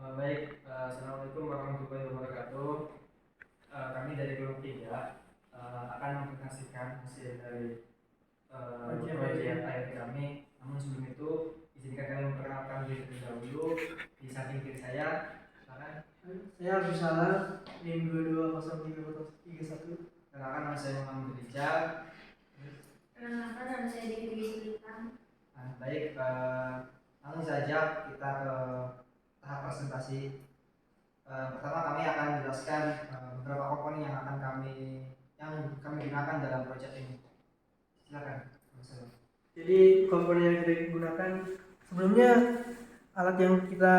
Assalamualaikum warahmatullahi wabarakatuh. Kami dari kelompok 3 akan mempresentasikan hasil dari proyek AIT kami. Namun sebelum itu, izinkan kami memperkenalkan diri terlebih dahulu. Di samping kiri saya, silakan. Saya Abdul Salam, NIM 220331. Perkenalkan, nama saya Muhammad Rijal. Perkenalkan, nama saya Dewi Sultan. Baik, langsung saja kita ke tahap presentasi. Pertama kami akan menjelaskan beberapa komponen yang kami gunakan dalam proyek ini. Silakan. Jadi komponen yang kita gunakan sebelumnya, alat yang kita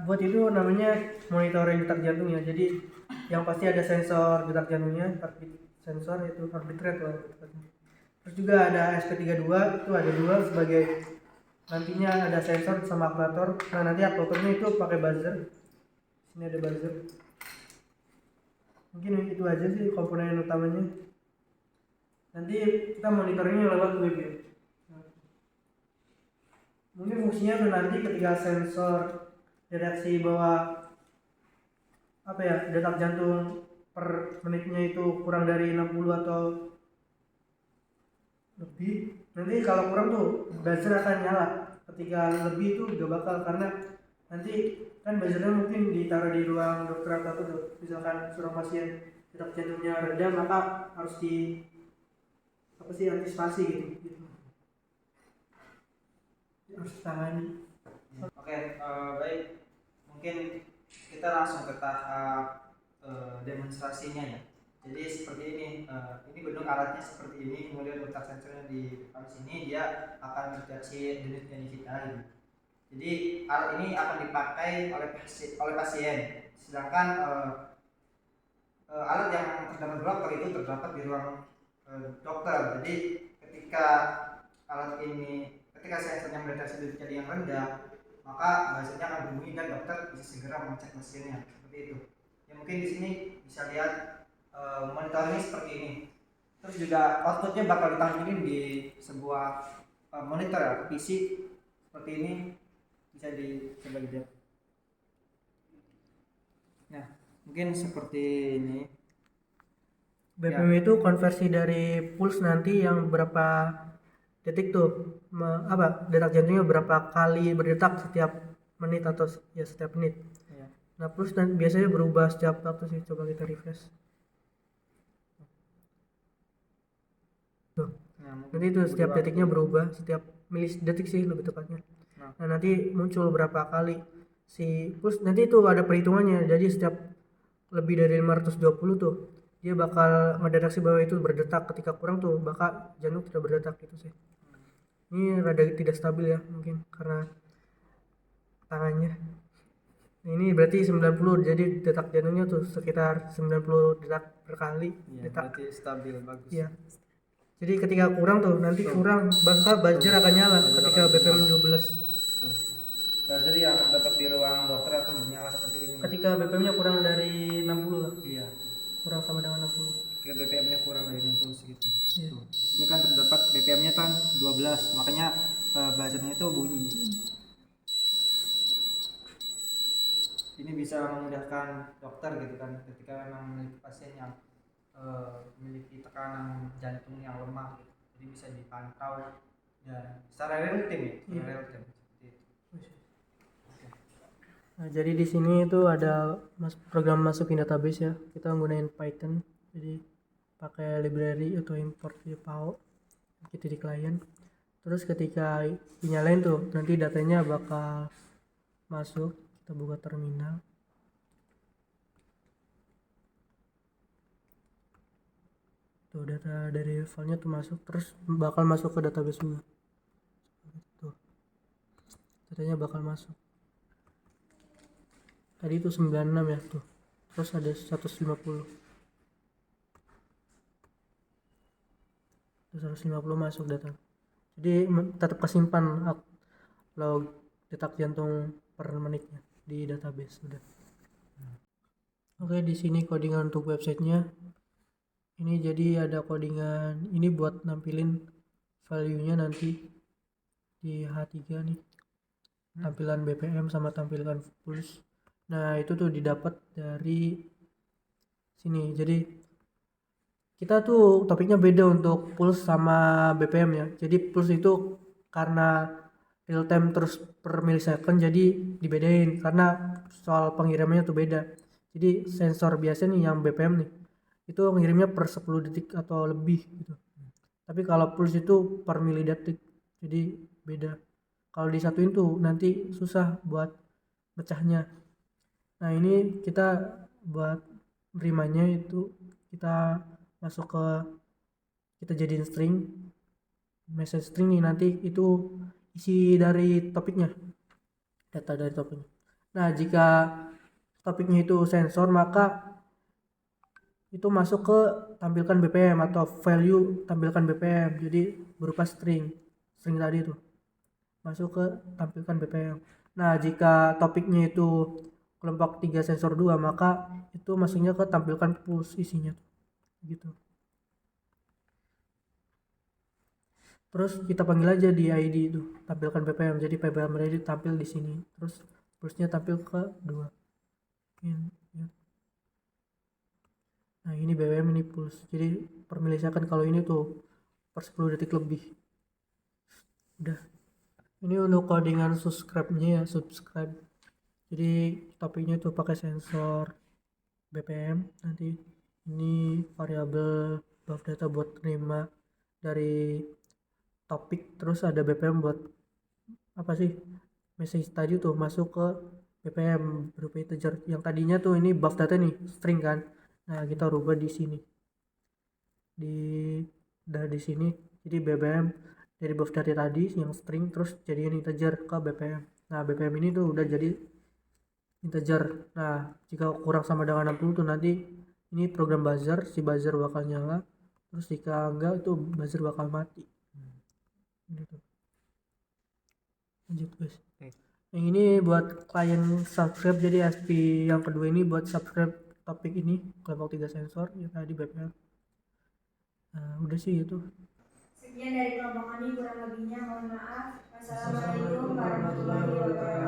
buat itu namanya monitoring detak jantung ya. Jadi yang pasti ada sensor detak jantungnya, sensor itu heart rate. Terus juga ada SP32, itu ada dua sebagai nantinya ada sensor sama aktuator. Nah, nanti aktuatornya itu pakai buzzer. Sini ada buzzer. Mungkin itu aja sih komponen utamanya. Nanti kita monitoringnya lewat web ya. Mungkin fungsinya tuh nanti ketika sensor deteksi bahwa detak jantung per menitnya itu kurang dari 60 atau lebih, nanti kalau kurang tuh buzzer akan nyala. Ketika lebih itu gak bakal, karena nanti kan buzzernya mungkin ditaruh di ruang dokter atau tuh, misalkan seorang pasien detak jantungnya rendah, maka harus antisipasi gitu. Harus tangani. Oke, baik. Mungkin kita langsung ke tahap demonstrasinya ya. Jadi seperti ini bentuk alatnya seperti ini, kemudian letak sensornya di depan sini, dia akan mendeteksi denyut nadi kita gitu. Jadi alat ini akan dipakai oleh pasien, sedangkan alat yang terdapat dokter itu terdapat di ruang dokter. Jadi ketika sensornya mendeteksi denyut nadi yang rendah, maka buzzernya akan berbunyi dan dokter bisa segera mengecek mesinnya seperti itu. Ya, mungkin di sini bisa lihat monitornya seperti ini. Terus juga outputnya bakal ditampilkan di sebuah monitor ya, PC seperti ini, bisa dicoba lihat. Nah, mungkin seperti ini. BPM itu konversi dari pulse nanti yang berapa detik tuh, detak jantungnya berapa kali berdetak setiap menit atau setiap menit. Ya. Nah, pulse dan biasanya berubah setiap waktu sih. Coba kita refresh. Tuh. Nanti itu setiap detiknya berubah, setiap milidetik sih lebih tepatnya. Nah, nanti muncul berapa kali si pulse, nanti itu ada perhitungannya. Jadi setiap lebih dari 520 tuh dia bakal mendeteksi bahwa itu berdetak. Ketika kurang tuh bakal jantung tidak berdetak gitu sih. Ini rada tidak stabil ya, mungkin karena tangannya. Ini berarti 90, jadi detak jantungnya tuh sekitar 90 detak per kali. Iya, berarti stabil, bagus. Iya. Jadi ketika kurang tuh, nanti kurang, bakal buzzer akan nyala ketika BPM 12. Tuh. Buzzer yang terdapat di ruang dokter akan menyala seperti ini. Ketika BPM-nya kurang dari 60 lah. Iya. Kurang sama dengan 60. Ketika BPM-nya kurang dari 60 segitu. Iya. Tuh. Ini kan terdapat BPM-nya kan 12, makanya buzzernya itu bunyi. Ini bisa memudahkan dokter gitu kan, ketika memang memiliki pasien yang memiliki tekanan jantung yang lemah gitu. Jadi bisa dipantau dan secara real time ya, real time seperti itu. Nah, jadi di sini itu ada program masukin database ya. Kita menggunakan Python. Jadi pakai library atau import di PAO kita di klien. Terus ketika dinyalain tuh, nanti datanya bakal masuk. Kita buka terminal. Tuh, data dari filenya tuh masuk, terus bakal masuk ke database juga. Tuh, datanya bakal masuk. Tadi itu 96 ya tuh. Terus ada 150. Terus 150 masuk data. Jadi tetap kesimpan log detak jantung per menitnya di database sudah. Oke, di sini codingan untuk websitenya. Ini jadi ada codingan ini buat nampilin value-nya nanti di H3 nih. Tampilan BPM sama tampilan pulse. Nah itu tuh didapat dari sini. Jadi kita tuh topiknya beda untuk pulse sama BPM ya. Jadi pulse itu karena real time terus per milisecond jadi dibedain karena soal pengirimannya tuh beda. Jadi sensor biasa nih yang BPM nih itu ngirimnya per 10 detik atau lebih gitu. Tapi kalau pulse itu per milidetik. Jadi beda. Kalau disatuin tuh nanti susah buat pecahnya. Nah ini kita buat nerimanya itu kita masuk ke kita jadiin string message string nih nanti itu isi dari topiknya, data dari topiknya. Nah jika topiknya itu sensor maka itu masuk ke tampilkan BPM atau value tampilkan BPM, jadi berupa string tadi itu masuk ke tampilkan BPM. Nah jika topiknya itu kelompok 3 sensor 2 maka itu masuknya ke tampilkan pulse isinya gitu. Terus kita panggil aja di ID itu tampilkan BPM, jadi BPM ready tampil di sini, terus pulse-nya tampil ke 2. Nah ini BPM ini pulse, jadi per milisecond kalau ini tuh per 10 detik lebih. Udah, ini untuk codingan subscribe-nya ya, subscribe. Jadi topiknya tuh pakai sensor BPM, nanti ini variabel buff data buat terima dari topik, terus ada BPM buat apa sih message tadi tuh masuk ke BPM berupa integer. Yang tadinya tuh ini buff data nih string kan, nah kita rubah di sini di sini jadi BPM dari buff data tadi yang string terus jadiin integer ke BPM. Nah BPM ini tuh udah jadi integer. Nah jika kurang sama dengan 60 tuh nanti ini program buzzer, si buzzer bakal nyala, terus jika enggak itu buzzer bakal mati. Gitu. Lanjut guys. Yang ini buat klien subscribe, jadi SP yang kedua ini buat subscribe topik ini kelompok 3 sensor yang tadi BPM. Nah udah sih itu. Sekian dari kelompok kami, kurang lebihnya mohon maaf. Wassalamualaikum warahmatullahi wabarakatuh.